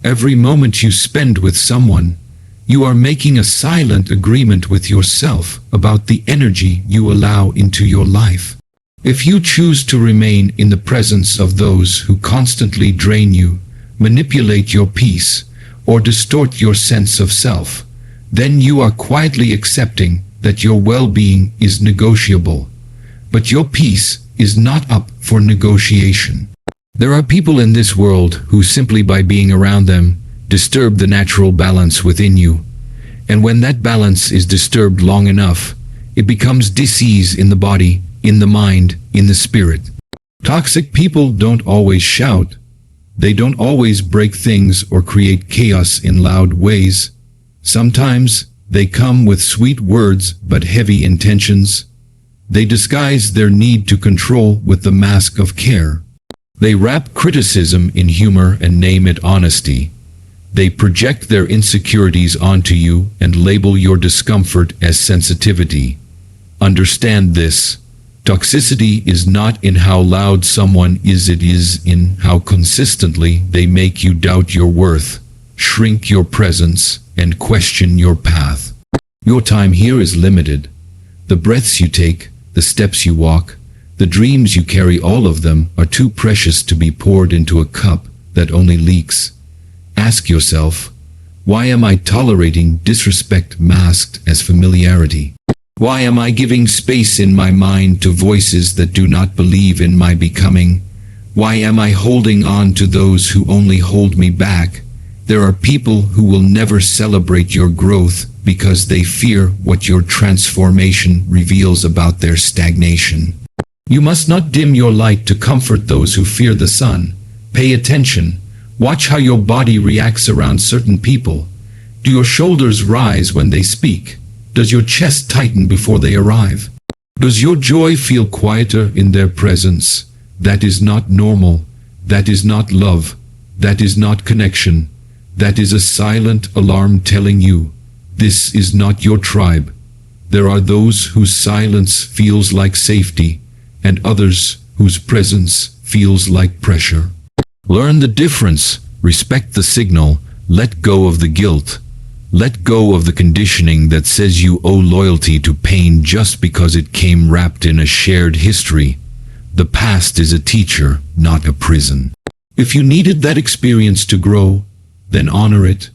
Every moment you spend with someone, you are making a silent agreement with yourself about the energy you allow into your life. If you choose to remain in the presence of those who constantly drain you, manipulate your peace, or distort your sense of self, then you are quietly accepting that your well-being is negotiable. But your peace is not up for negotiation. There are people in this world who simply by being around them disturb the natural balance within you. And when that balance is disturbed long enough, it becomes disease in the body, in the mind, in the spirit. Toxic people don't always shout. They don't always break things or create chaos in loud ways. Sometimes they come with sweet words but heavy intentions. They disguise their need to control with the mask of care. They wrap criticism in humor and name it honesty. They project their insecurities onto you and label your discomfort as sensitivity. Understand this. Toxicity is not in how loud someone is, it is in how consistently they make you doubt your worth, shrink your presence, and question your path. Your time here is limited. The breaths you take, the steps you walk, the dreams you carry, all of them are too precious to be poured into a cup that only leaks. Ask yourself, why am I tolerating disrespect masked as familiarity? Why am I giving space in my mind to voices that do not believe in my becoming? Why am I holding on to those who only hold me back? There are people who will never celebrate your growth because they fear what your transformation reveals about their stagnation. You must not dim your light to comfort those who fear the sun. Pay attention. Watch how your body reacts around certain people. Do your shoulders rise when they speak? Does your chest tighten before they arrive? Does your joy feel quieter in their presence? That is not normal. That is not love. That is not connection. That is a silent alarm telling you, this is not your tribe. There are those whose silence feels like safety, and others whose presence feels like pressure. Learn the difference, respect the signal, let go of the guilt. Let go of the conditioning that says you owe loyalty to pain just because it came wrapped in a shared history. The past is a teacher, not a prison. If you needed that experience to grow, then honor it,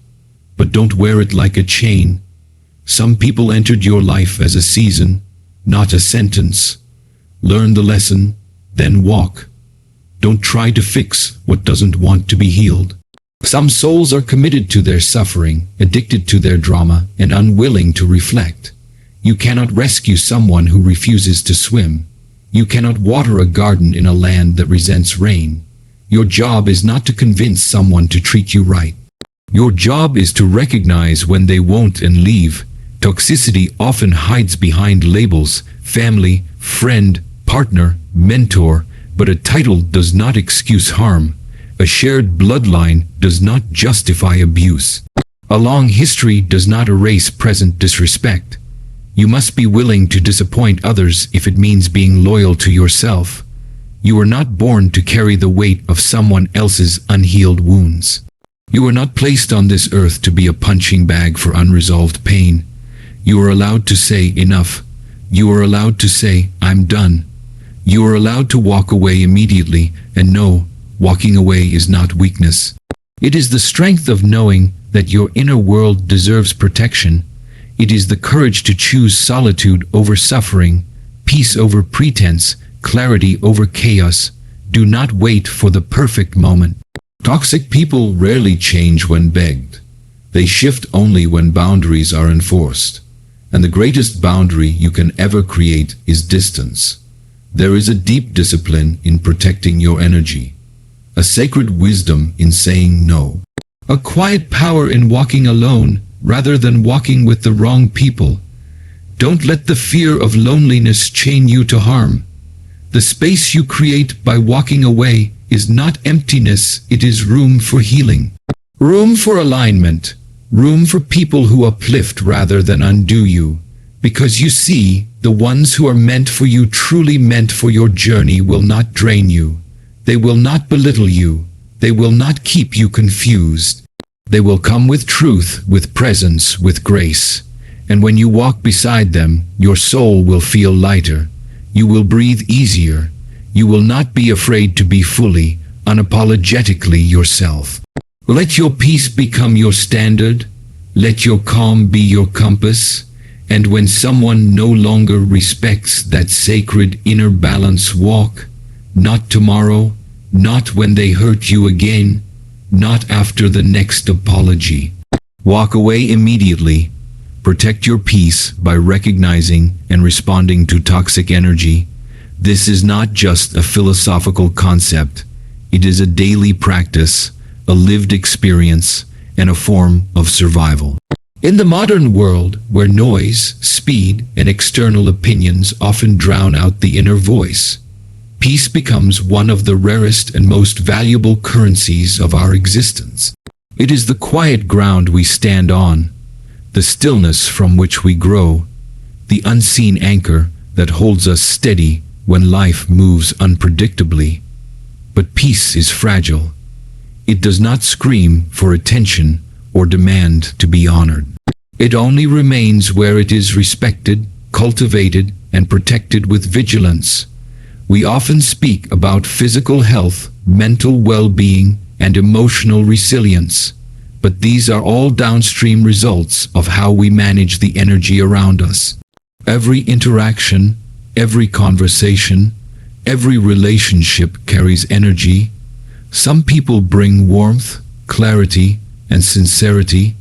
but don't wear it like a chain. Some people entered your life as a season, not a sentence. Learn the lesson, then walk. Don't try to fix what doesn't want to be healed. Some souls are committed to their suffering, addicted to their drama, and unwilling to reflect. You cannot rescue someone who refuses to swim. You cannot water a garden in a land that resents rain. Your job is not to convince someone to treat you right. Your job is to recognize when they won't and leave. Toxicity often hides behind labels: family, friend, partner, mentor, but a title does not excuse harm. A shared bloodline does not justify abuse. A long history does not erase present disrespect. You must be willing to disappoint others if it means being loyal to yourself. You are not born to carry the weight of someone else's unhealed wounds. You are not placed on this earth to be a punching bag for unresolved pain. You are allowed to say enough. You are allowed to say, I'm done. You are allowed to walk away immediately, and no, walking away is not weakness. It is the strength of knowing that your inner world deserves protection. It is the courage to choose solitude over suffering, peace over pretense, clarity over chaos. Do not wait for the perfect moment. Toxic people rarely change when begged. They shift only when boundaries are enforced. And the greatest boundary you can ever create is distance. There is a deep discipline in protecting your energy, a sacred wisdom in saying no, a quiet power in walking alone rather than walking with the wrong people. Don't let the fear of loneliness chain you to harm. The space you create by walking away is not emptiness, it is room for healing. Room for alignment. Room for people who uplift rather than undo you. Because you see, the ones who are meant for you, truly meant for your journey, will not drain you. They will not belittle you. They will not keep you confused. They will come with truth, with presence, with grace. And when you walk beside them, your soul will feel lighter. You will breathe easier. You will not be afraid to be fully, unapologetically yourself. Let your peace become your standard. Let your calm be your compass. And when someone no longer respects that sacred inner balance, walk. Not tomorrow, not when they hurt you again, not after the next apology. Walk away immediately. Protect your peace by recognizing and responding to toxic energy. This is not just a philosophical concept. It is a daily practice, a lived experience, and a form of survival. In the modern world, where noise, speed, and external opinions often drown out the inner voice, peace becomes one of the rarest and most valuable currencies of our existence. It is the quiet ground we stand on, the stillness from which we grow, the unseen anchor that holds us steady when life moves unpredictably. But peace is fragile. It does not scream for attention or demand to be honored. It only remains where it is respected, cultivated, and protected with vigilance. We often speak about physical health, mental well-being, and emotional resilience, but these are all downstream results of how we manage the energy around us. Every interaction, every conversation, every relationship carries energy. Some people bring warmth, clarity, and sincerity.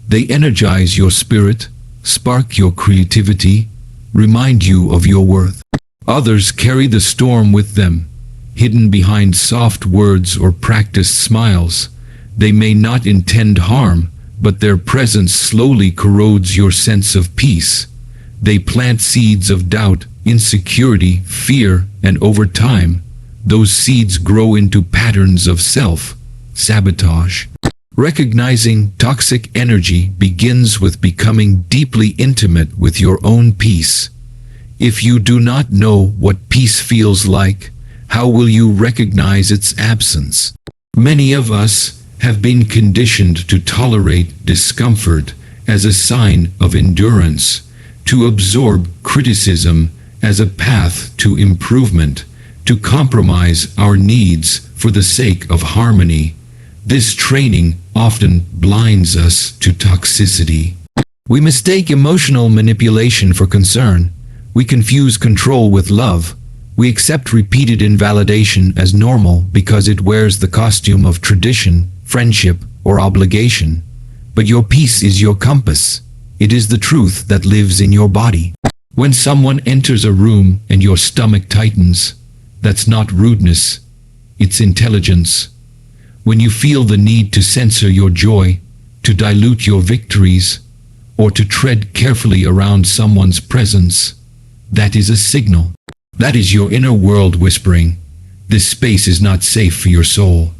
They energize your spirit, spark your creativity, remind you of your worth. Others carry the storm with them, hidden behind soft words or practiced smiles. They may not intend harm, but their presence slowly corrodes your sense of peace. They plant seeds of doubt, insecurity, fear, and over time, those seeds grow into patterns of self-sabotage. Recognizing toxic energy begins with becoming deeply intimate with your own peace. If you do not know what peace feels like, how will you recognize its absence? Many of us have been conditioned to tolerate discomfort as a sign of endurance, to absorb criticism as a path to improvement, to compromise our needs for the sake of harmony. This training often blinds us to toxicity. We mistake emotional manipulation for concern. We confuse control with love. We accept repeated invalidation as normal because it wears the costume of tradition, friendship, or obligation. But your peace is your compass. It is the truth that lives in your body. When someone enters a room and your stomach tightens, that's not rudeness, it's intelligence. When you feel the need to censor your joy, to dilute your victories, or to tread carefully around someone's presence, that is a signal. That is your inner world whispering, this space is not safe for your soul.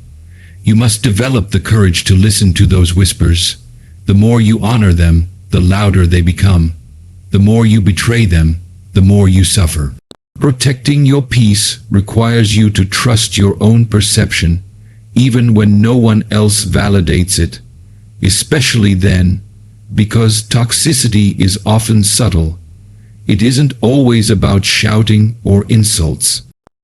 You must develop the courage to listen to those whispers. The more you honor them, the louder they become. The more you betray them, the more you suffer. Protecting your peace requires you to trust your own perception, even when no one else validates it, especially then, because toxicity is often subtle. It isn't always about shouting or insults.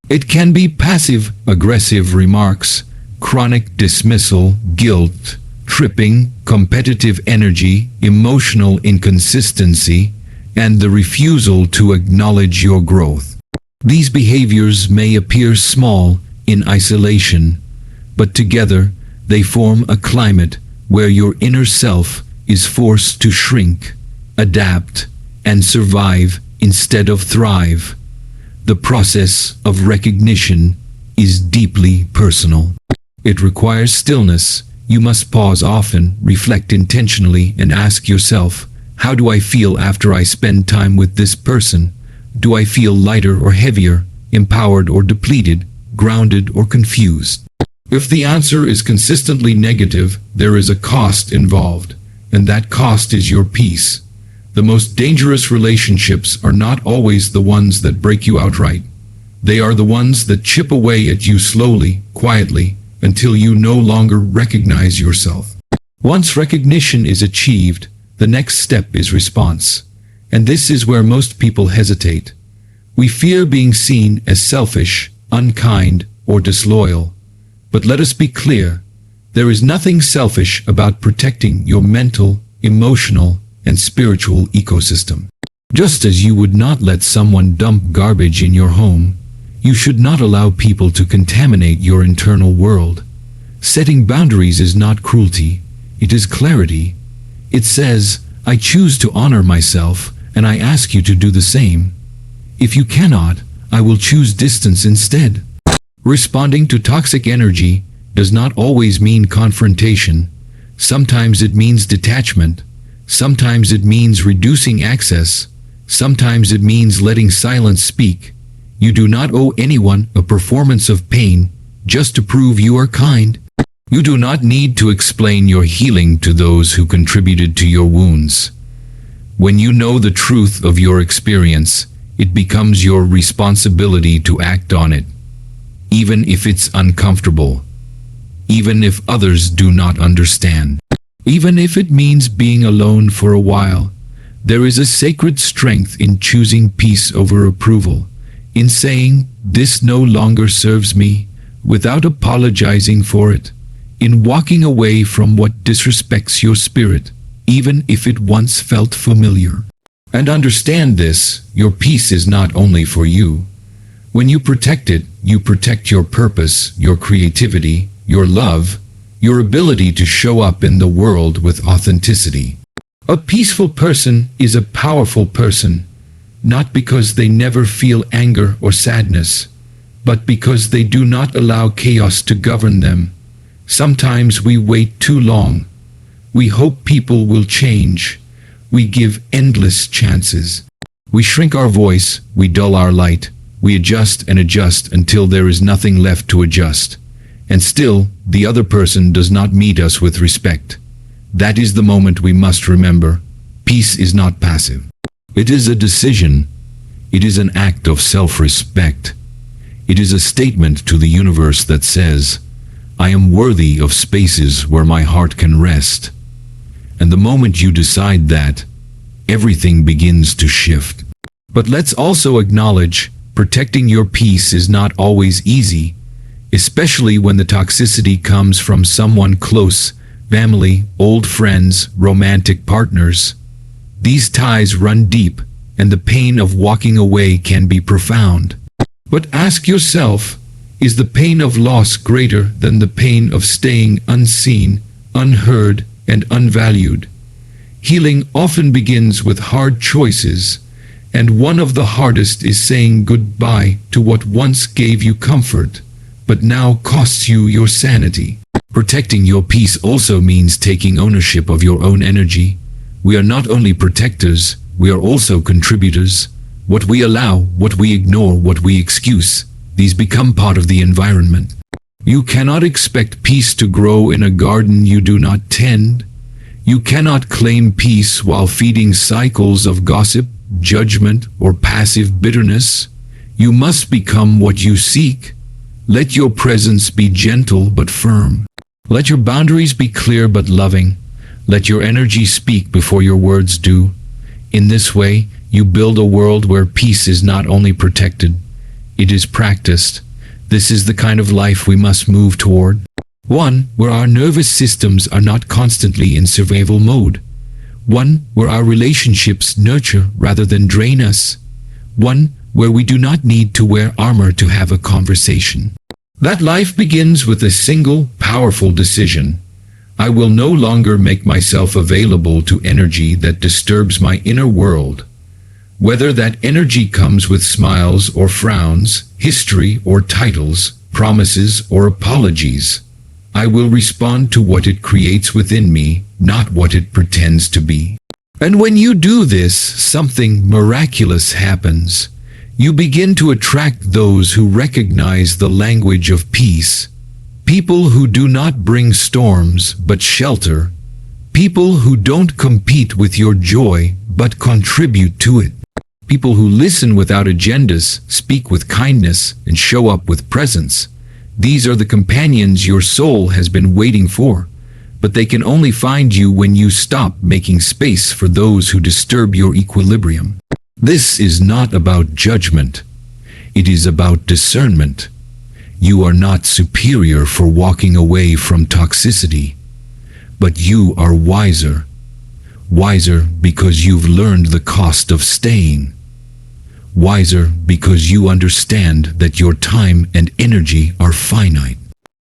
It can be passive-aggressive remarks, chronic dismissal, guilt, tripping, competitive energy, emotional inconsistency, and the refusal to acknowledge your growth. These behaviors may appear small in isolation, but together they form a climate where your inner self is forced to shrink, adapt, and survive instead of thrive. The process of recognition is deeply personal. It requires stillness. You must pause often, reflect intentionally, and ask yourself, how do I feel after I spend time with this person? Do I feel lighter or heavier, empowered or depleted, grounded or confused? If the answer is consistently negative, there is a cost involved, and that cost is your peace. The most dangerous relationships are not always the ones that break you outright. They are the ones that chip away at you slowly, quietly, until you no longer recognize yourself. Once recognition is achieved, the next step is response. And this is where most people hesitate. We fear being seen as selfish, unkind, or disloyal. But let us be clear, there is nothing selfish about protecting your mental, emotional, and spiritual ecosystem. Just as you would not let someone dump garbage in your home, you should not allow people to contaminate your internal world. Setting boundaries is not cruelty, it is clarity. It says, I choose to honor myself, and I ask you to do the same. If you cannot, I will choose distance instead. Responding to toxic energy does not always mean confrontation. Sometimes it means detachment. Sometimes it means reducing access. Sometimes it means letting silence speak. You do not owe anyone a performance of pain just to prove you are kind. You do not need to explain your healing to those who contributed to your wounds. When you know the truth of your experience, it becomes your responsibility to act on it, even if it's uncomfortable, even if others do not understand, even if it means being alone for a while. There is a sacred strength in choosing peace over approval, in saying, this no longer serves me, without apologizing for it, in walking away from what disrespects your spirit, even if it once felt familiar. And understand this, your peace is not only for you. When you protect it, you protect your purpose, your creativity, your love, your ability to show up in the world with authenticity. A peaceful person is a powerful person, not because they never feel anger or sadness, but because they do not allow chaos to govern them. Sometimes we wait too long. We hope people will change. We give endless chances. We shrink our voice, we dull our light, we adjust and adjust until there is nothing left to adjust. And still, the other person does not meet us with respect. That is the moment we must remember. Peace is not passive. It is a decision. It is an act of self-respect. It is a statement to the universe that says, I am worthy of spaces where my heart can rest. And the moment you decide that, everything begins to shift. But let's also acknowledge, protecting your peace is not always easy, especially when the toxicity comes from someone close, family, old friends, romantic partners. These ties run deep, and the pain of walking away can be profound. But ask yourself, is the pain of loss greater than the pain of staying unseen, unheard, and unvalued? Healing often begins with hard choices, and one of the hardest is saying goodbye to what once gave you comfort, but now costs you your sanity. Protecting your peace also means taking ownership of your own energy. We are not only protectors, we are also contributors. What we allow, what we ignore, what we excuse, these become part of the environment. You cannot expect peace to grow in a garden you do not tend. You cannot claim peace while feeding cycles of gossip, judgment, or passive bitterness. You must become what you seek. Let your presence be gentle but firm. Let your boundaries be clear but loving. Let your energy speak before your words do. In this way, you build a world where peace is not only protected, it is practiced. This is the kind of life we must move toward. One where our nervous systems are not constantly in survival mode. One where our relationships nurture rather than drain us. One where we do not need to wear armor to have a conversation. That life begins with a single, powerful decision. I will no longer make myself available to energy that disturbs my inner world. Whether that energy comes with smiles or frowns, history or titles, promises or apologies, I will respond to what it creates within me, not what it pretends to be. And when you do this, something miraculous happens. You begin to attract those who recognize the language of peace. People who do not bring storms but shelter. People who don't compete with your joy but contribute to it. People who listen without agendas, speak with kindness, and show up with presence. These are the companions your soul has been waiting for. but they can only find you when you stop making space for those who disturb your equilibrium. This is not about judgment. It is about discernment. You are not superior for walking away from toxicity, but you are wiser. Wiser because you've learned the cost of staying. Wiser because you understand that your time and energy are finite.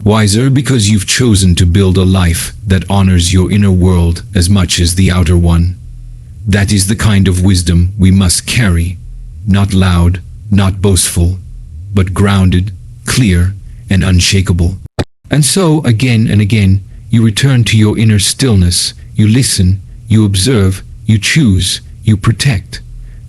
Wiser because you've chosen to build a life that honors your inner world as much as the outer one. That is the kind of wisdom we must carry, not loud, not boastful, but grounded, clear, and unshakable. And so, again and again, you return to your inner stillness, you listen, you observe, you choose, you protect.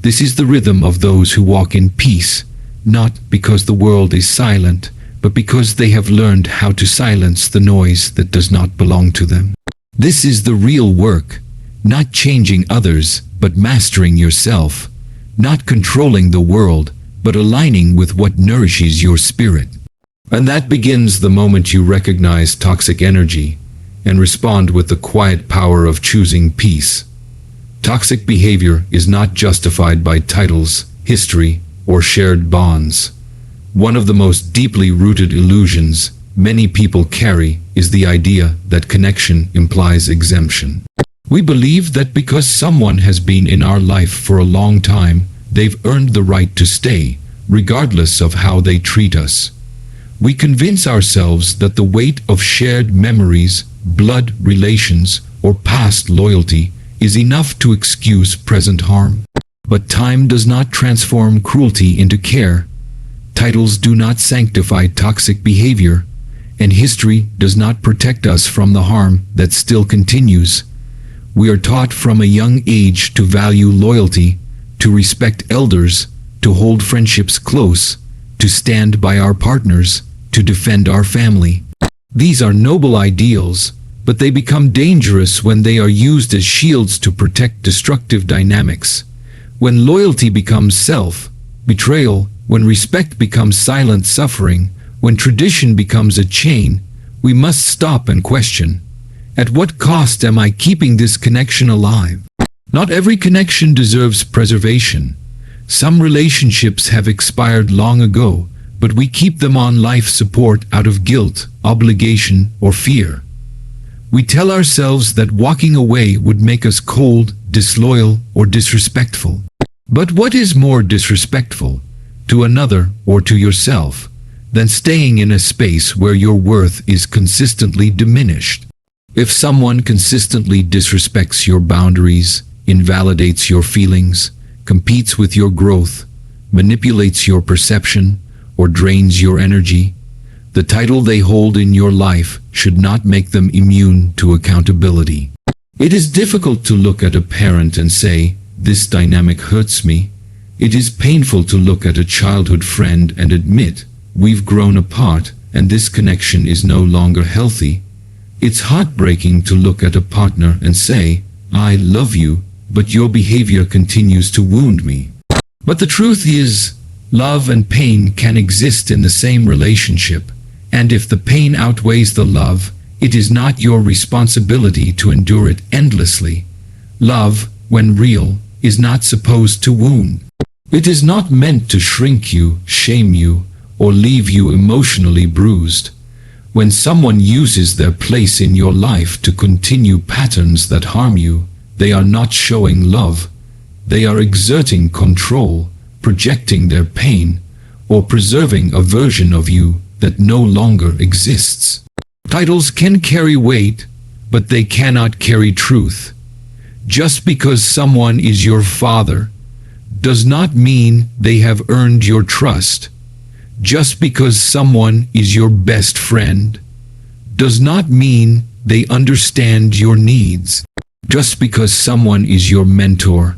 This is the rhythm of those who walk in peace, not because the world is silent, but because they have learned how to silence the noise that does not belong to them. This is the real work, not changing others, but mastering yourself, not controlling the world, but aligning with what nourishes your spirit. And that begins the moment you recognize toxic energy and respond with the quiet power of choosing peace. Toxic behavior is not justified by titles, history, or shared bonds. One of the most deeply rooted illusions many people carry is the idea that connection implies exemption. We believe that because someone has been in our life for a long time, they've earned the right to stay, regardless of how they treat us. We convince ourselves that the weight of shared memories, blood relations, or past loyalty is enough to excuse present harm. But time does not transform cruelty into care. Titles do not sanctify toxic behavior, and history does not protect us from the harm that still continues. We are taught from a young age to value loyalty, to respect elders, to hold friendships close, to stand by our partners, to defend our family. These are noble ideals, but they become dangerous when they are used as shields to protect destructive dynamics. When loyalty becomes self-betrayal, when respect becomes silent suffering, when tradition becomes a chain, we must stop and question, at what cost am I keeping this connection alive? Not every connection deserves preservation. Some relationships have expired long ago, but we keep them on life support out of guilt, obligation, or fear. We tell ourselves that walking away would make us cold, disloyal, or disrespectful. But what is more disrespectful, to another or to yourself, than staying in a space where your worth is consistently diminished? If someone consistently disrespects your boundaries, invalidates your feelings, competes with your growth, manipulates your perception, or drains your energy, the title they hold in your life should not make them immune to accountability. It is difficult to look at a parent and say, "This dynamic hurts me." It is painful to look at a childhood friend and admit, "We've grown apart, and this connection is no longer healthy." It's heartbreaking to look at a partner and say, "I love you, but your behavior continues to wound me." But the truth is, love and pain can exist in the same relationship, and if the pain outweighs the love, it is not your responsibility to endure it endlessly. Love, when real, is not supposed to wound. It is not meant to shrink you, shame you, or leave you emotionally bruised. When someone uses their place in your life to continue patterns that harm you, they are not showing love. They are exerting control, projecting their pain, or preserving a version of you that no longer exists. Titles can carry weight, but they cannot carry truth. Just because someone is your father does not mean they have earned your trust. Just because someone is your best friend does not mean they understand your needs. Just because someone is your mentor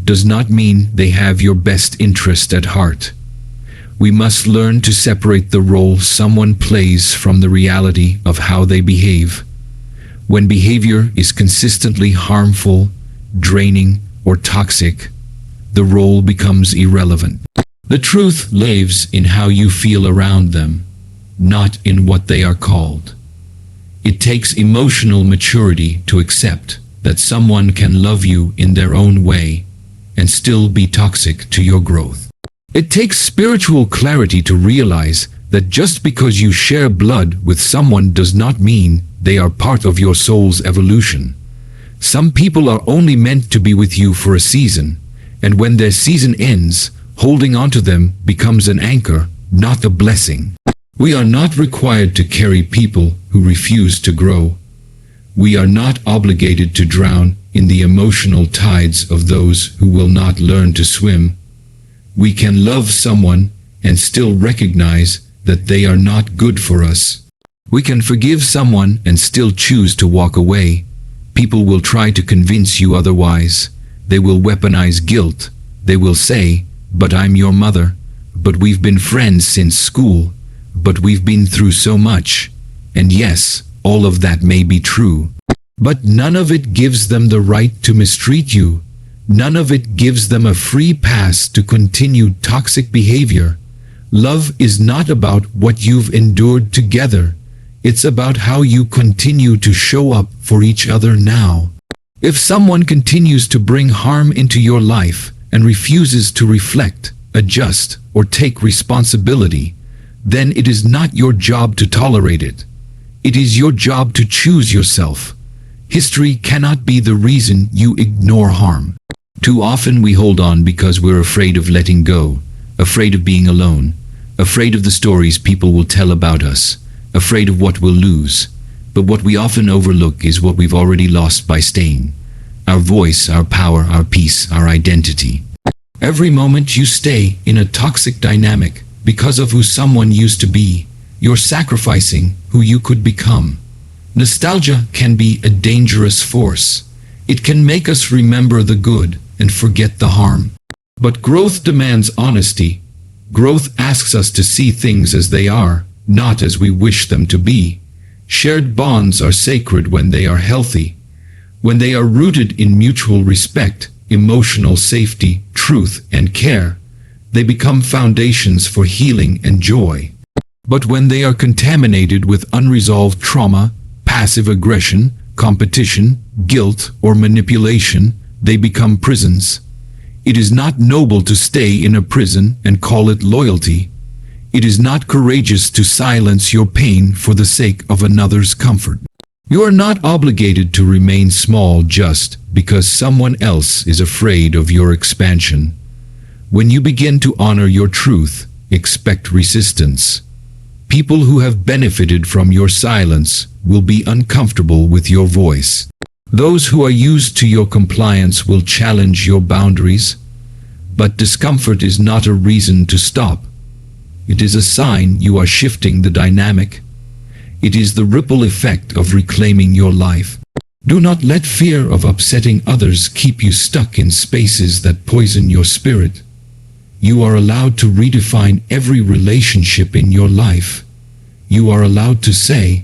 does not mean they have your best interest at heart. We must learn to separate the role someone plays from the reality of how they behave. When behavior is consistently harmful, draining, or toxic, the role becomes irrelevant. The truth lives in how you feel around them, not in what they are called. It takes emotional maturity to accept that someone can love you in their own way and still be toxic to your growth. It takes spiritual clarity to realize that just because you share blood with someone does not mean they are part of your soul's evolution. Some people are only meant to be with you for a season, and when their season ends, holding on to them becomes an anchor, not a blessing. We are not required to carry people who refuse to grow. We are not obligated to drown in the emotional tides of those who will not learn to swim. We can love someone and still recognize that they are not good for us. We can forgive someone and still choose to walk away. People will try to convince you otherwise. They will weaponize guilt. They will say, "But I'm your mother. But we've been friends since school. But we've been through so much." And yes, all of that may be true. But none of it gives them the right to mistreat you. None of it gives them a free pass to continue toxic behavior. Love is not about what you've endured together. It's about how you continue to show up for each other now. If someone continues to bring harm into your life and refuses to reflect, adjust, or take responsibility, then it is not your job to tolerate it. It is your job to choose yourself. History cannot be the reason you ignore harm. Too often we hold on because we're afraid of letting go, afraid of being alone, afraid of the stories people will tell about us, afraid of what we'll lose. But what we often overlook is what we've already lost by staying. Our voice, our power, our peace, our identity. Every moment you stay in a toxic dynamic because of who someone used to be, you're sacrificing who you could become. Nostalgia can be a dangerous force. It can make us remember the good and forget the harm. But growth demands honesty. Growth asks us to see things as they are, not as we wish them to be. Shared bonds are sacred when they are healthy. When they are rooted in mutual respect, emotional safety, truth, and care, they become foundations for healing and joy. But when they are contaminated with unresolved trauma, passive aggression, competition, guilt, or manipulation, they become prisons. It is not noble to stay in a prison and call it loyalty. It is not courageous to silence your pain for the sake of another's comfort. You are not obligated to remain small just because someone else is afraid of your expansion. When you begin to honor your truth, expect resistance. People who have benefited from your silence will be uncomfortable with your voice. Those who are used to your compliance will challenge your boundaries. But discomfort is not a reason to stop. It is a sign you are shifting the dynamic. It is the ripple effect of reclaiming your life. Do not let fear of upsetting others keep you stuck in spaces that poison your spirit. You are allowed to redefine every relationship in your life. You are allowed to say,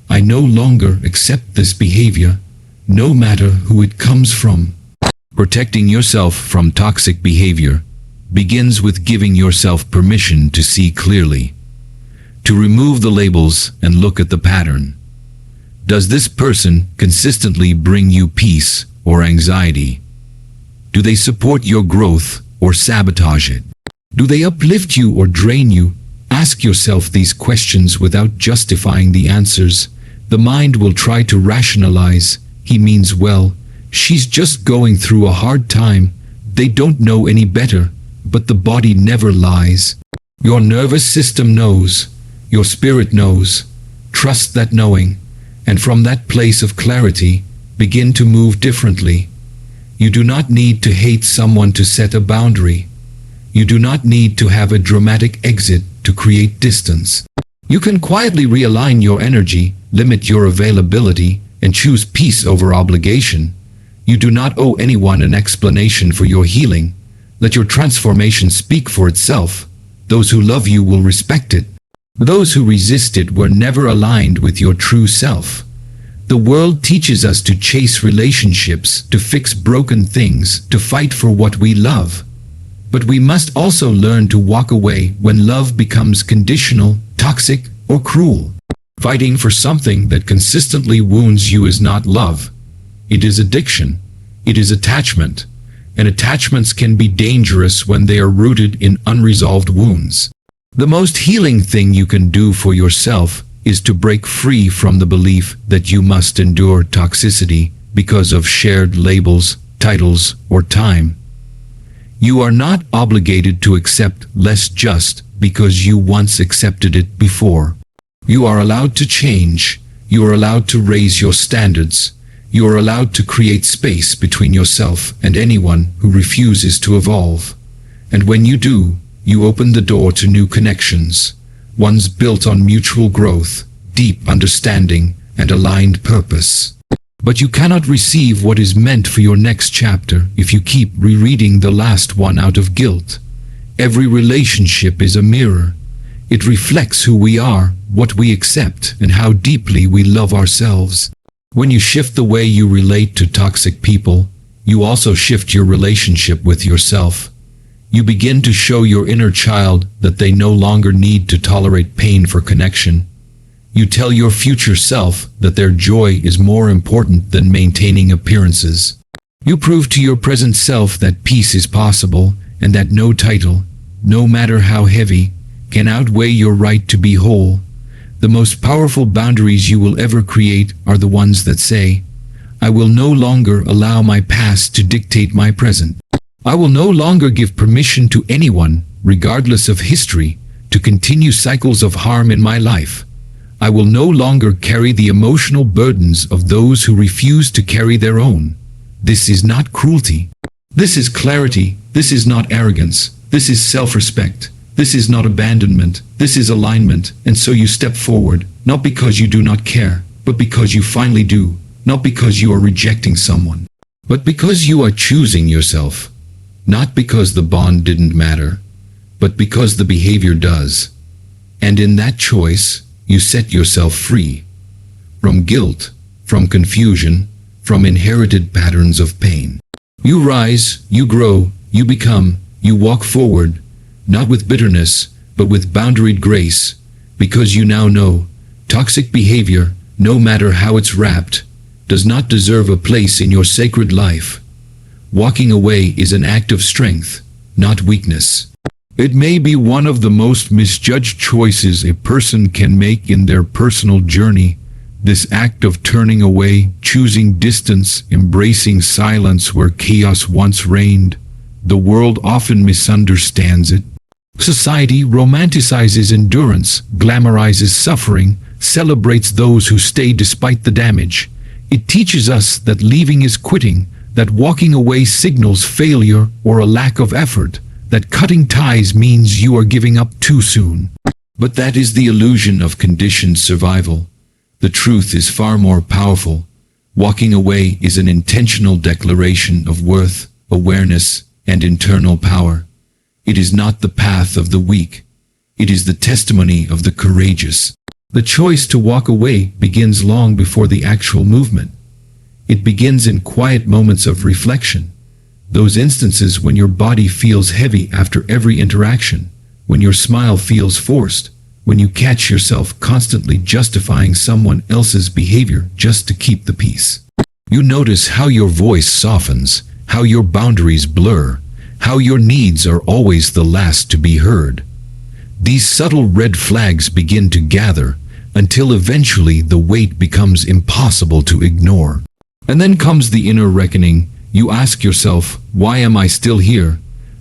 "I no longer accept this behavior, no matter who it comes from." Protecting yourself from toxic behavior begins with giving yourself permission to see clearly, to remove the labels and look at the pattern. Does this person consistently bring you peace or anxiety? Do they support your growth or sabotage it? Do they uplift you or drain you? Ask yourself these questions without justifying the answers. The mind will try to rationalize. He means well. She's just going through a hard time. They don't know any better. But the body never lies. Your nervous system knows. Your spirit knows. Trust that knowing. And from that place of clarity, begin to move differently. You do not need to hate someone to set a boundary. You do not need to have a dramatic exit to create distance. You can quietly realign your energy, limit your availability, and choose peace over obligation. You do not owe anyone an explanation for your healing. Let your transformation speak for itself. Those who love you will respect it. Those who resist it were never aligned with your true self. The world teaches us to chase relationships, to fix broken things, to fight for what we love. But we must also learn to walk away when love becomes conditional, toxic, or cruel. Fighting for something that consistently wounds you is not love. It is addiction. It is attachment. And attachments can be dangerous when they are rooted in unresolved wounds. The most healing thing you can do for yourself is to break free from the belief that you must endure toxicity because of shared labels, titles, or time. You are not obligated to accept less just because you once accepted it before. You are allowed to change. You are allowed to raise your standards. You are allowed to create space between yourself and anyone who refuses to evolve. And when you do, you open the door to new connections, ones built on mutual growth, deep understanding, and aligned purpose. But you cannot receive what is meant for your next chapter if you keep rereading the last one out of guilt. Every relationship is a mirror. It reflects who we are, what we accept, and how deeply we love ourselves. When you shift the way you relate to toxic people, you also shift your relationship with yourself. You begin to show your inner child that they no longer need to tolerate pain for connection. You tell your future self that their joy is more important than maintaining appearances. You prove to your present self that peace is possible and that no title, no matter how heavy, can outweigh your right to be whole. The most powerful boundaries you will ever create are the ones that say, I will no longer allow my past to dictate my present. I will no longer give permission to anyone, regardless of history, to continue cycles of harm in my life. I will no longer carry the emotional burdens of those who refuse to carry their own. This is not cruelty. This is clarity. This is not arrogance. This is self-respect. This is not abandonment. This is alignment. And so you step forward, not because you do not care, but because you finally do. Not because you are rejecting someone, but because you are choosing yourself. Not because the bond didn't matter, but because the behavior does. And in that choice, you set yourself free from guilt, from confusion, from inherited patterns of pain. You rise, you grow, you become, you walk forward, not with bitterness, but with boundaried grace, because you now know toxic behavior, no matter how it's wrapped, does not deserve a place in your sacred life. Walking away is an act of strength, not weakness. It may be one of the most misjudged choices a person can make in their personal journey. This act of turning away, choosing distance, embracing silence where chaos once reigned. The world often misunderstands it. Society romanticizes endurance, glamorizes suffering, celebrates those who stay despite the damage. It teaches us that leaving is quitting, that walking away signals failure or a lack of effort, that cutting ties means you are giving up too soon. But that is the illusion of conditioned survival. The truth is far more powerful. Walking away is an intentional declaration of worth, awareness, and internal power. It is not the path of the weak. It is the testimony of the courageous. The choice to walk away begins long before the actual movement. It begins in quiet moments of reflection. Those instances when your body feels heavy after every interaction, when your smile feels forced, when you catch yourself constantly justifying someone else's behavior just to keep the peace. You notice how your voice softens, how your boundaries blur, how your needs are always the last to be heard. These subtle red flags begin to gather until eventually the weight becomes impossible to ignore. And then comes the inner reckoning. You ask yourself, why am I still here?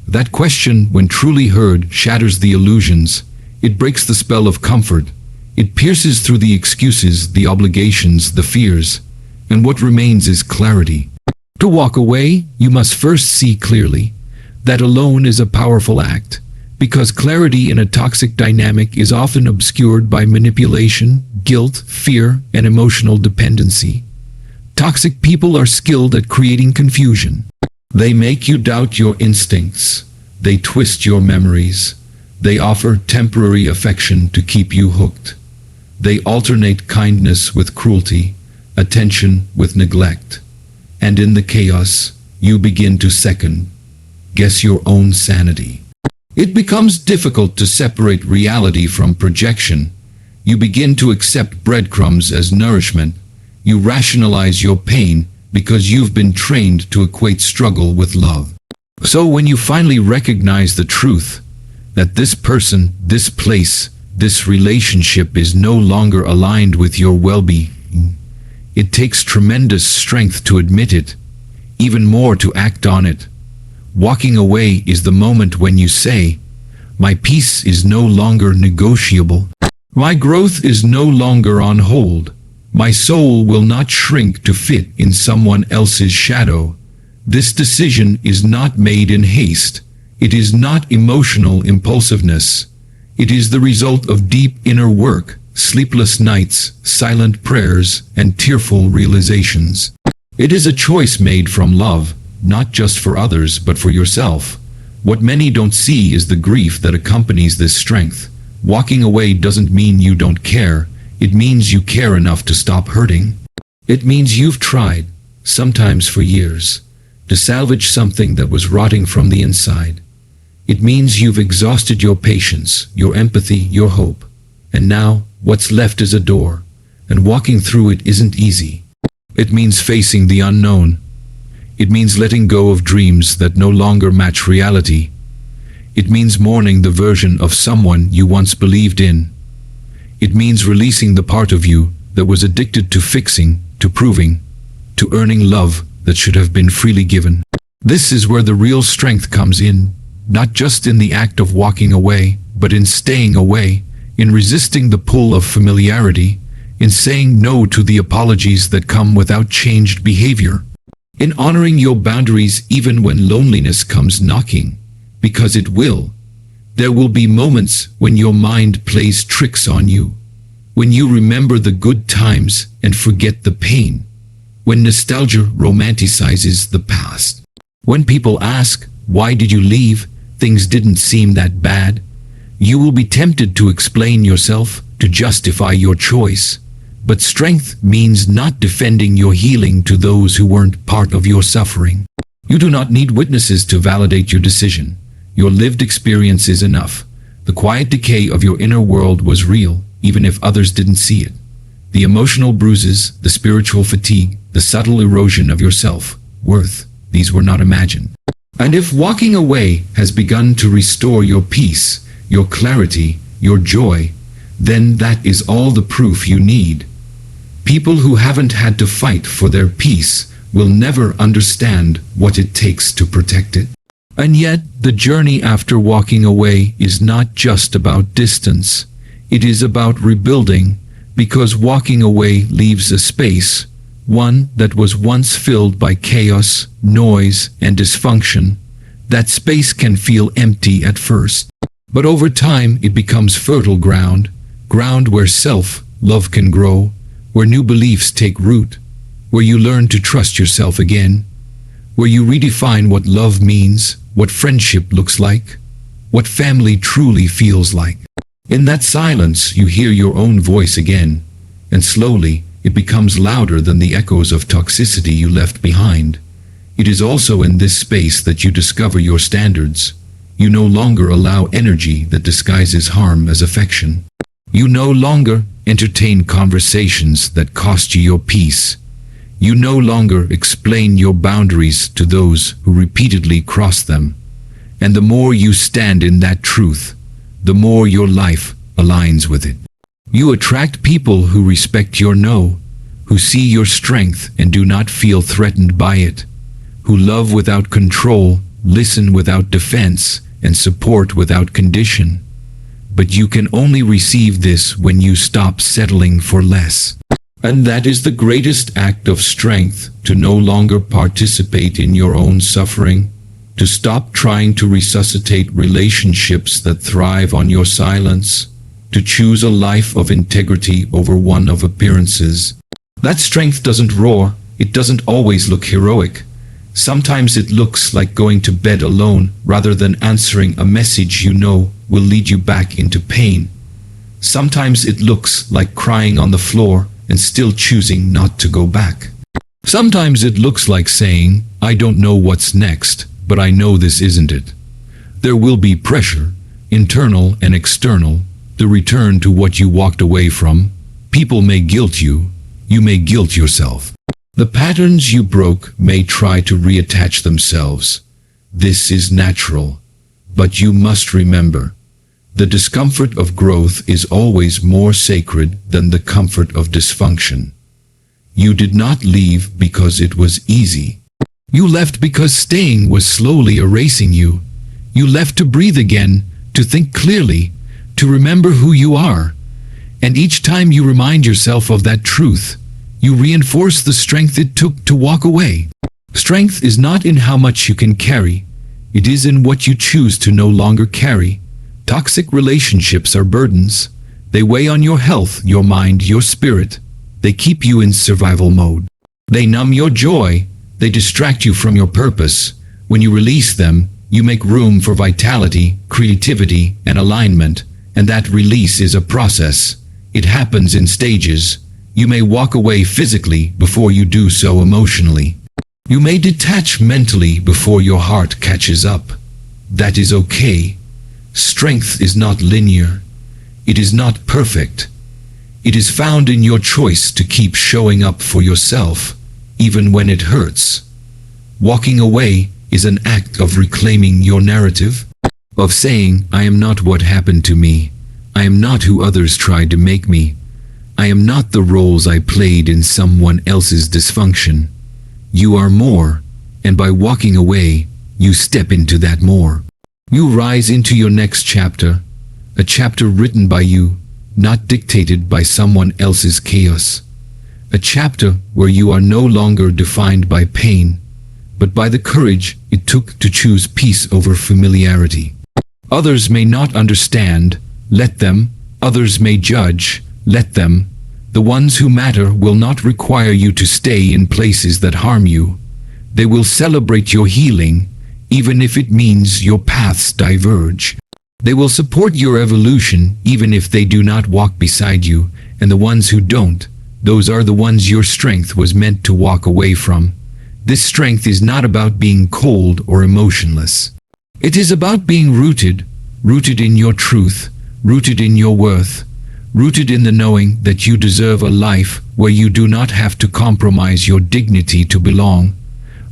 That question, when truly heard, shatters the illusions. It breaks the spell of comfort. It pierces through the excuses, the obligations, the fears. And what remains is clarity. To walk away, you must first see clearly. That alone is a powerful act, because clarity in a toxic dynamic is often obscured by manipulation, guilt, fear, and emotional dependency. Toxic people are skilled at creating confusion. They make you doubt your instincts. They twist your memories. They offer temporary affection to keep you hooked. They alternate kindness with cruelty, attention with neglect. And in the chaos, you begin to second guess your own sanity. It becomes difficult to separate reality from projection. You begin to accept breadcrumbs as nourishment. You rationalize your pain because you've been trained to equate struggle with love. So when you finally recognize the truth, that this person, this place, this relationship is no longer aligned with your well-being, it takes tremendous strength to admit it, even more to act on it. Walking away is the moment when you say, my peace is no longer negotiable. My growth is no longer on hold. My soul will not shrink to fit in someone else's shadow. This decision is not made in haste. It is not emotional impulsiveness. It is the result of deep inner work, sleepless nights, silent prayers, and tearful realizations. It is a choice made from love, not just for others but for yourself. What many don't see is the grief that accompanies this strength. Walking away doesn't mean you don't care. It means you care enough to stop hurting. It means you've tried, sometimes for years, to salvage something that was rotting from the inside. It means you've exhausted your patience, your empathy, your hope. And now, what's left is a door, and walking through it isn't easy. It means facing the unknown. It means letting go of dreams that no longer match reality. It means mourning the version of someone you once believed in. It means releasing the part of you that was addicted to fixing, to proving, to earning love that should have been freely given. This is where the real strength comes in, not just in the act of walking away, but in staying away, in resisting the pull of familiarity, in saying no to the apologies that come without changed behavior, in honoring your boundaries even when loneliness comes knocking, because it will. There will be moments when your mind plays tricks on you, when you remember the good times and forget the pain, when nostalgia romanticizes the past. When people ask, why did you leave? Things didn't seem that bad. You will be tempted to explain yourself, to justify your choice. But strength means not defending your healing to those who weren't part of your suffering. You do not need witnesses to validate your decision. Your lived experience is enough. The quiet decay of your inner world was real, even if others didn't see it. The emotional bruises, the spiritual fatigue, the subtle erosion of your self-worth, these were not imagined. And if walking away has begun to restore your peace, your clarity, your joy, then that is all the proof you need. People who haven't had to fight for their peace will never understand what it takes to protect it. And yet, the journey after walking away is not just about distance. It is about rebuilding, because walking away leaves a space, one that was once filled by chaos, noise, and dysfunction. That space can feel empty at first, but over time it becomes fertile ground, ground where self-love can grow, where new beliefs take root, where you learn to trust yourself again, where you redefine what love means, what friendship looks like, what family truly feels like. In that silence, you hear your own voice again, and slowly it becomes louder than the echoes of toxicity you left behind. It is also in this space that you discover your standards. You no longer allow energy that disguises harm as affection. You no longer entertain conversations that cost you your peace. You no longer explain your boundaries to those who repeatedly cross them. And the more you stand in that truth, the more your life aligns with it. You attract people who respect your no, who see your strength and do not feel threatened by it, who love without control, listen without defense, and support without condition. But you can only receive this when you stop settling for less. And that is the greatest act of strength, to no longer participate in your own suffering, to stop trying to resuscitate relationships that thrive on your silence, to choose a life of integrity over one of appearances. That strength doesn't roar, it doesn't always look heroic. Sometimes it looks like going to bed alone rather than answering a message you know will lead you back into pain. Sometimes it looks like crying on the floor and still choosing not to go back. Sometimes it looks like saying, I don't know what's next, but I know this isn't it. There will be pressure, internal and external, the return to what you walked away from. People may guilt you. You may guilt yourself. The patterns you broke may try to reattach themselves. This is natural. But you must remember, the discomfort of growth is always more sacred than the comfort of dysfunction. You did not leave because it was easy. You left because staying was slowly erasing you. You left to breathe again, to think clearly, to remember who you are. And each time you remind yourself of that truth, you reinforce the strength it took to walk away. Strength is not in how much you can carry. It is in what you choose to no longer carry. Toxic relationships are burdens. They weigh on your health, your mind, your spirit. They keep you in survival mode. They numb your joy. They distract you from your purpose. When you release them, you make room for vitality, creativity, and alignment. And that release is a process. It happens in stages. You may walk away physically before you do so emotionally. You may detach mentally before your heart catches up. That is okay. Strength is not linear. It is not perfect. It is found in your choice to keep showing up for yourself, even when it hurts. Walking away is an act of reclaiming your narrative, of saying, I am not what happened to me. I am not who others tried to make me. I am not the roles I played in someone else's dysfunction. You are more, and by walking away, you step into that more. You rise into your next chapter, a chapter written by you, not dictated by someone else's chaos. A chapter where you are no longer defined by pain, but by the courage it took to choose peace over familiarity. Others may not understand, let them. Others may judge, let them. The ones who matter will not require you to stay in places that harm you. They will celebrate your healing, even if it means your paths diverge. They will support your evolution, even if they do not walk beside you, and the ones who don't, those are the ones your strength was meant to walk away from. This strength is not about being cold or emotionless. It is about being rooted, rooted in your truth, rooted in your worth, rooted in the knowing that you deserve a life where you do not have to compromise your dignity to belong,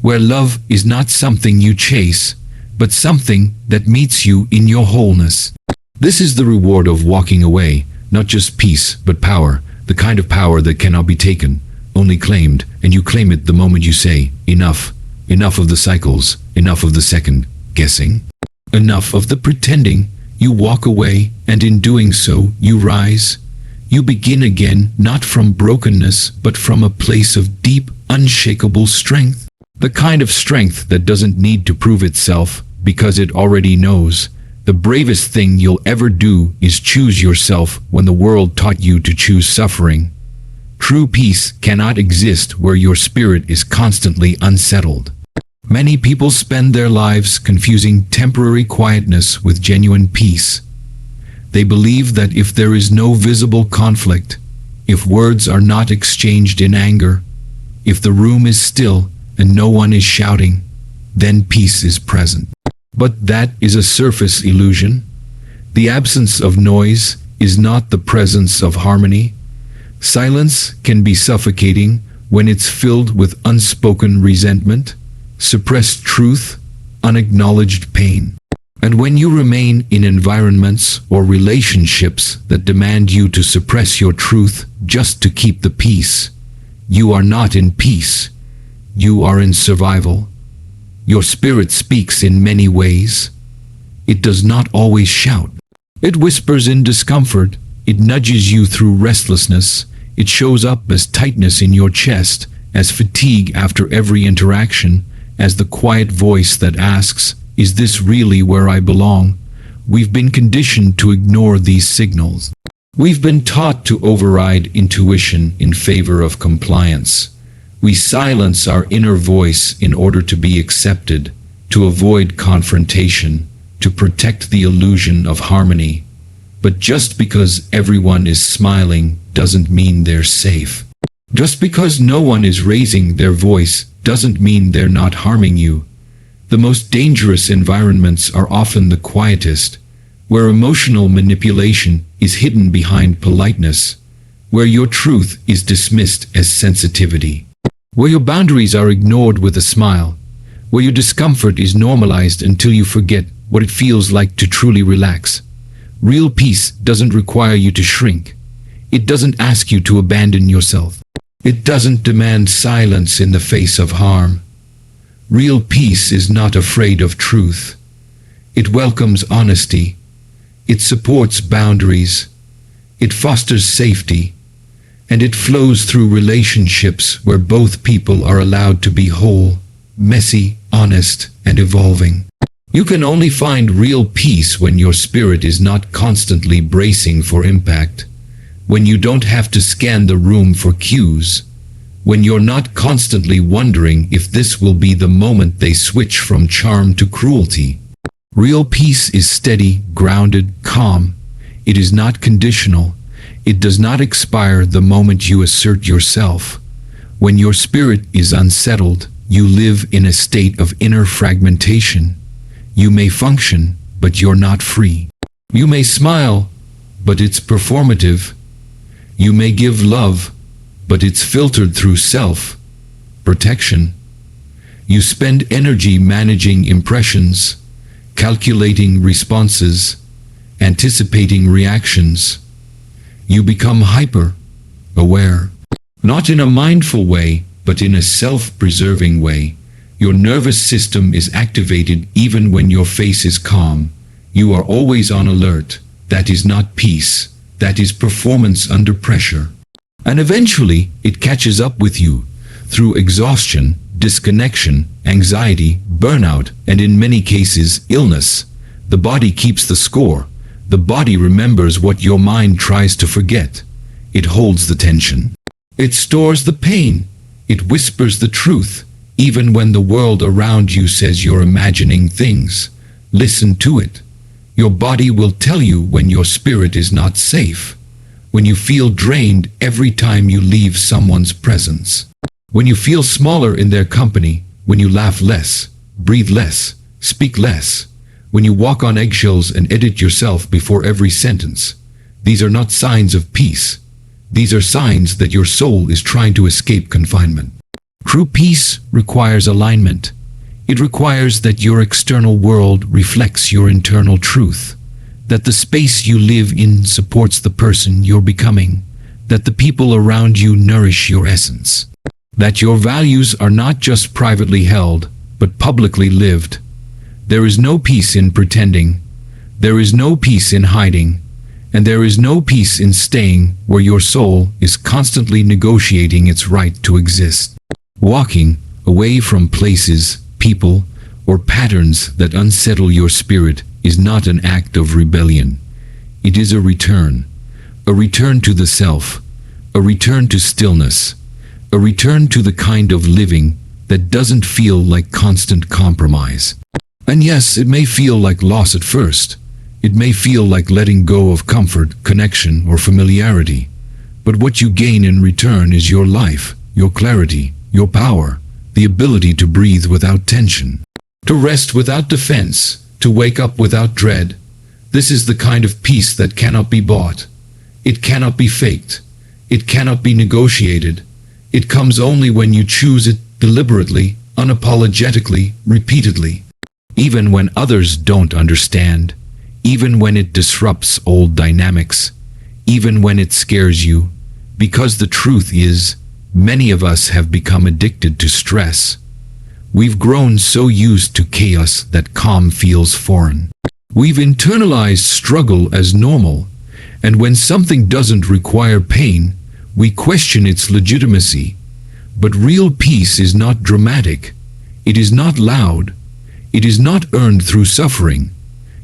where love is not something you chase, but something that meets you in your wholeness. This is the reward of walking away, not just peace, but power, the kind of power that cannot be taken, only claimed, and you claim it the moment you say, enough. Enough of the cycles, enough of the second guessing, enough of the pretending. You walk away, and in doing so, you rise. You begin again, not from brokenness, but from a place of deep, unshakable strength. The kind of strength that doesn't need to prove itself, because it already knows. The bravest thing you'll ever do is choose yourself when the world taught you to choose suffering. True peace cannot exist where your spirit is constantly unsettled. Many people spend their lives confusing temporary quietness with genuine peace. They believe that if there is no visible conflict, if words are not exchanged in anger, if the room is still and no one is shouting, then peace is present. But that is a surface illusion. The absence of noise is not the presence of harmony. Silence can be suffocating when it's filled with unspoken resentment, suppressed truth, unacknowledged pain. And when you remain in environments or relationships that demand you to suppress your truth just to keep the peace, you are not in peace. You are in survival. Your spirit speaks in many ways. It does not always shout. It whispers in discomfort. It nudges you through restlessness. It shows up as tightness in your chest, as fatigue after every interaction, as the quiet voice that asks, is this really where I belong? We've been conditioned to ignore these signals. We've been taught to override intuition in favor of compliance. We silence our inner voice in order to be accepted, to avoid confrontation, to protect the illusion of harmony. But just because everyone is smiling doesn't mean they're safe. Just because no one is raising their voice doesn't mean they're not harming you. The most dangerous environments are often the quietest, where emotional manipulation is hidden behind politeness, where your truth is dismissed as sensitivity, where your boundaries are ignored with a smile, where your discomfort is normalized until you forget what it feels like to truly relax. Real peace doesn't require you to shrink. It doesn't ask you to abandon yourself. It doesn't demand silence in the face of harm. Real peace is not afraid of truth. It welcomes honesty. It supports boundaries. It fosters safety. And it flows through relationships where both people are allowed to be whole, messy, honest, and evolving. You can only find real peace when your spirit is not constantly bracing for impact, when you don't have to scan the room for cues, when you're not constantly wondering if this will be the moment they switch from charm to cruelty. Real peace is steady, grounded, calm. It is not conditional. It does not expire the moment you assert yourself. When your spirit is unsettled, you live in a state of inner fragmentation. You may function, but you're not free. You may smile, but it's performative. You may give love, but it's filtered through self-protection. You spend energy managing impressions, calculating responses, anticipating reactions. You become hyper-aware, not in a mindful way, but in a self-preserving way. Your nervous system is activated even when your face is calm. You are always on alert. That is not peace. That is performance under pressure. And eventually, it catches up with you through exhaustion, disconnection, anxiety, burnout, and in many cases, illness. The body keeps the score. The body remembers what your mind tries to forget. It holds the tension. It stores the pain. It whispers the truth. Even when the world around you says you're imagining things, listen to it. Your body will tell you when your spirit is not safe, when you feel drained every time you leave someone's presence, when you feel smaller in their company, when you laugh less, breathe less, speak less, when you walk on eggshells and edit yourself before every sentence. These are not signs of peace. These are signs that your soul is trying to escape confinement. True peace requires alignment. It requires that your external world reflects your internal truth, that the space you live in supports the person you're becoming, that the people around you nourish your essence, that your values are not just privately held, but publicly lived. There is no peace in pretending. There is no peace in hiding. And there is no peace in staying where your soul is constantly negotiating its right to exist. Walking away from places, people, or patterns that unsettle your spirit is not an act of rebellion. It is a return to the self, a return to stillness, a return to the kind of living that doesn't feel like constant compromise. And yes, it may feel like loss at first. It may feel like letting go of comfort, connection, or familiarity. But what you gain in return is your life, your clarity, your power, the ability to breathe without tension, to rest without defense, to wake up without dread. This is the kind of peace that cannot be bought. It cannot be faked. It cannot be negotiated. It comes only when you choose it deliberately, unapologetically, repeatedly. Even when others don't understand, even when it disrupts old dynamics, even when it scares you, because the truth is, many of us have become addicted to stress. We've grown so used to chaos that calm feels foreign. We've internalized struggle as normal, and when something doesn't require pain, we question its legitimacy. But real peace is not dramatic. It is not loud. It is not earned through suffering.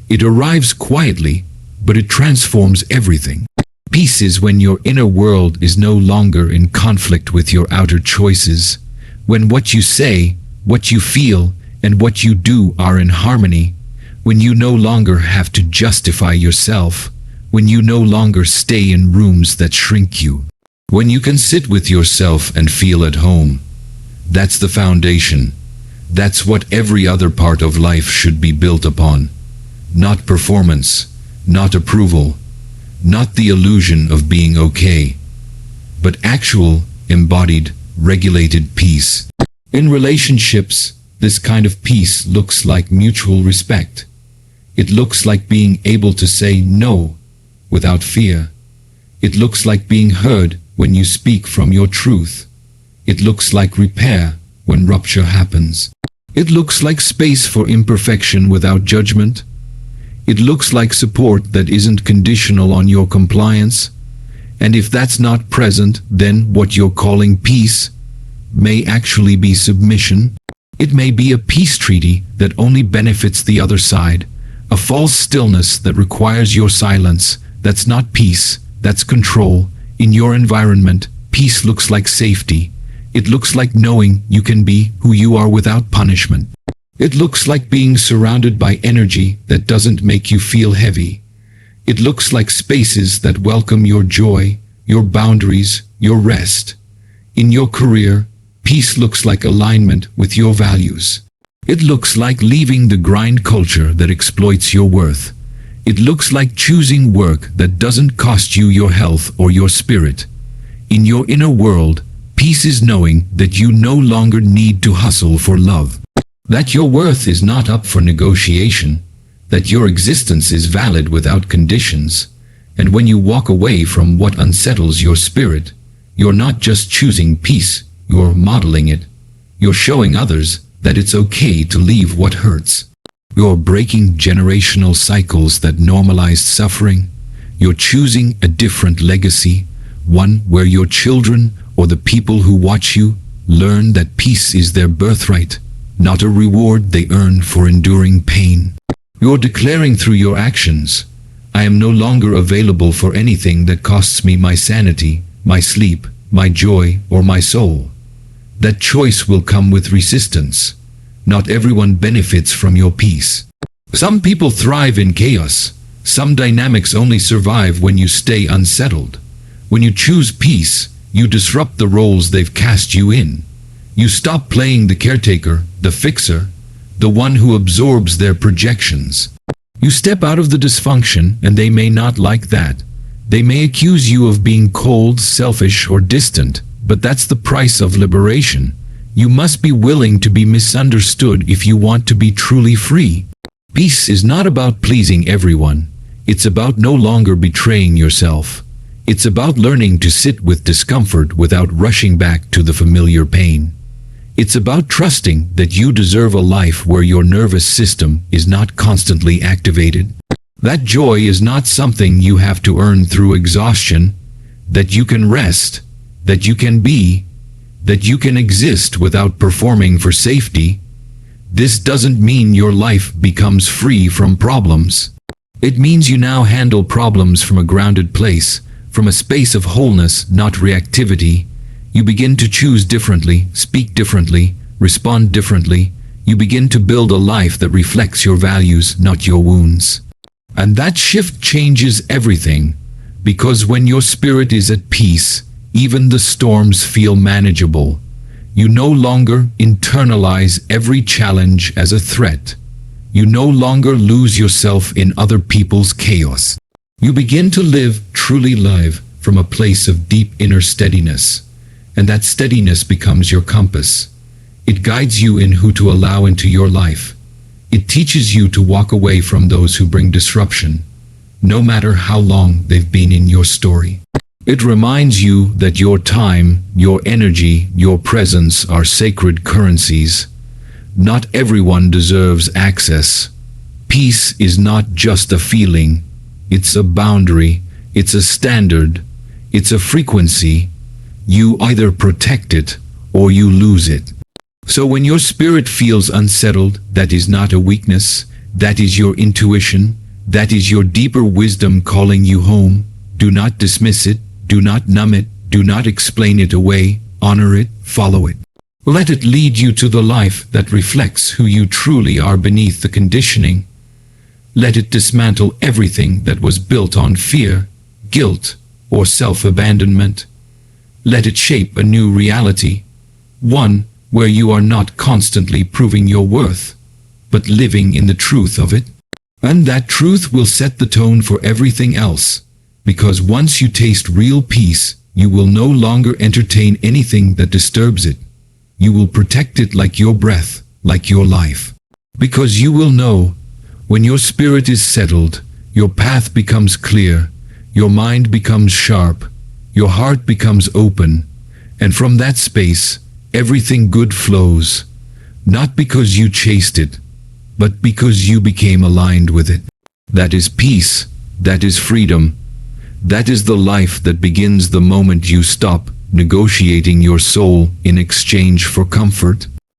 It arrives quietly, but it transforms everything. Peace is when your inner world is no longer in conflict with your outer choices, when what you say, what you feel, and what you do are in harmony, when you no longer have to justify yourself, when you no longer stay in rooms that shrink you, when you can sit with yourself and feel at home. That's the foundation. That's what every other part of life should be built upon. Not performance, not approval, not the illusion of being okay, but actual, embodied, regulated peace. In relationships, this kind of peace looks like mutual respect. It looks like being able to say no without fear. It looks like being heard when you speak from your truth. It looks like repair when rupture happens. It looks like space for imperfection without judgment. It looks like support that isn't conditional on your compliance. And if that's not present, then what you're calling peace may actually be submission. It may be a peace treaty that only benefits the other side, a false stillness that requires your silence. That's not peace, that's control. In your environment, peace looks like safety. It looks like knowing you can be who you are without punishment. It looks like being surrounded by energy that doesn't make you feel heavy. It looks like spaces that welcome your joy, your boundaries, your rest. In your career, peace looks like alignment with your values. It looks like leaving the grind culture that exploits your worth. It looks like choosing work that doesn't cost you your health or your spirit. In your inner world, peace is knowing that you no longer need to hustle for love, that your worth is not up for negotiation, that your existence is valid without conditions. And when you walk away from what unsettles your spirit, you're not just choosing peace, you're modeling it. You're showing others that it's okay to leave what hurts. You're breaking generational cycles that normalized suffering. You're choosing a different legacy, one where your children or the people who watch you learn that peace is their birthright, not a reward they earn for enduring pain. You're declaring through your actions, I am no longer available for anything that costs me my sanity, my sleep, my joy, or my soul. That choice will come with resistance. Not everyone benefits from your peace. Some people thrive in chaos. Some dynamics only survive when you stay unsettled. When you choose peace, you disrupt the roles they've cast you in. You stop playing the caretaker, the fixer, the one who absorbs their projections. You step out of the dysfunction, and they may not like that. They may accuse you of being cold, selfish, or distant, but that's the price of liberation. You must be willing to be misunderstood if you want to be truly free. Peace is not about pleasing everyone. It's about no longer betraying yourself. It's about learning to sit with discomfort without rushing back to the familiar pain. It's about trusting that you deserve a life where your nervous system is not constantly activated. That joy is not something you have to earn through exhaustion, that you can rest, that you can be, that you can exist without performing for safety. This doesn't mean your life becomes free from problems. It means you now handle problems from a grounded place, from a space of wholeness, not reactivity. You begin to choose differently, speak differently, respond differently. You begin to build a life that reflects your values, not your wounds. And that shift changes everything, because when your spirit is at peace, even the storms feel manageable. You no longer internalize every challenge as a threat. You no longer lose yourself in other people's chaos. You begin to live, truly live, from a place of deep inner steadiness. And that steadiness becomes your compass. It guides you in who to allow into your life. It teaches you to walk away from those who bring disruption, no matter how long they've been in your story. It reminds you that your time, your energy, your presence are sacred currencies. Not everyone deserves access. Peace is not just a feeling. It's a boundary. It's a standard. It's a frequency. You either protect it or you lose it. So when your spirit feels unsettled, that is not a weakness. That is your intuition. That is your deeper wisdom calling you home. Do not dismiss it. Do not numb it. Do not explain it away. Honor it. Follow it. Let it lead you to the life that reflects who you truly are beneath the conditioning. Let it dismantle everything that was built on fear, guilt, or self-abandonment. Let it shape a new reality, one where you are not constantly proving your worth, but living in the truth of it. And that truth will set the tone for everything else. Because once you taste real peace, you will no longer entertain anything that disturbs it. You will protect it like your breath, like your life. Because you will know, when your spirit is settled, your path becomes clear, your mind becomes sharp, your heart becomes open, and from that space, everything good flows, not because you chased it, but because you became aligned with it. That is peace, that is freedom, that is the life that begins the moment you stop negotiating your soul in exchange for comfort.